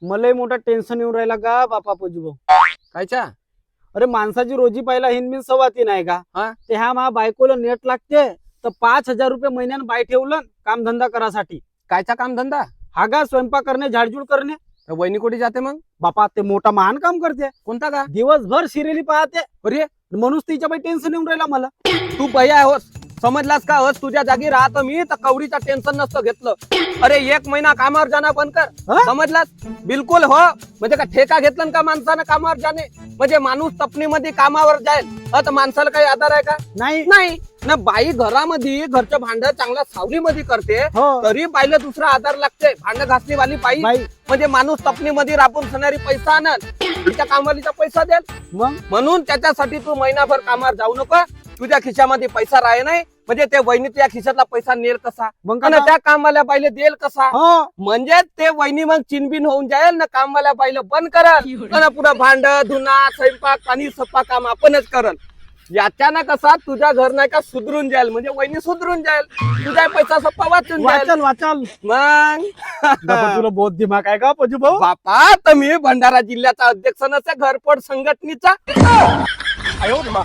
मलाही मोठा टेन्शन येऊन राहिला का बापा पजू कायच्या? अरे माणसाची रोजी पाहिला हिंदमी 3.25 आहे का? हा? ते ह्या मा बायकोला नेट लागते तर 5,000 रुपये महिन्यानं बाय ठेवलं कामधंदा करासाठी. कायचा काम धंदा? हा का स्वयंपाक करणे झाडझूड करणे. तर वहिनी कुठे जाते मग? बापा ते मोठा महान काम करते. कोणता का? दिवसभर सिरियली पाहते. अरे म्हणून तिच्या बाई टेन्शन येऊन राहिला मला. तू भैया होस, समजलास का? होस तुझ्या जागी राहतो मी तर कवडीचा टेन्शन नसतं घेतलं. अरे 1 महिना कामावर जाणं बंद कर. हा? समजलास? बिलकुल हो. म्हणजे का ठेका घेतलं का माणसानं कामावर जाणे? म्हणजे माणूस तपणीमध्ये कामावर जाईल तर माणसाला काही आधार आहे का? नाही नाही ना. बाई घरामध्ये घरचं भांड चांगला सावलीमध्ये करते हो तरी बाईला दुसरा आधार लागते. भांड घासली वाली बाई बाई म्हणजे माणूस तपणीमध्ये राबून खाणारी पैसा आणल, तिच्या कामवालीचा पैसा द्याल. मग म्हणून त्याच्यासाठी तू महिनाभर कामावर जाऊ नको. तुझ्या खिशामध्ये पैसा राहे नाही म्हणजे ते वहिनी तुझ्या खिशातला पैसा नेल कसा? मग आणि त्या कामवाल्या बाईला देल कसा? हो म्हणजे ते वहिनी मग चिनबिन होऊन जाईल ना. कामवाल्या बाईला बंद करल आणि पुरा भांड धुना स्वयंपाक आणि सप्पा काम आपणच करल. याच्यानं कसा तुझ्या घर नाही का सुधरून जाईल. म्हणजे वहिनी सुधरून जाईल, तुझा पैसा सप्पा वाचून जाईल. वाचल वाचल. मग बापा, तुला बहुत दिमाग आहे का पजू भाऊ? बापा तर मी भंडारा जिल्ह्याचा अध्यक्ष नसे घरपोट संघटनेचा. आयो मा.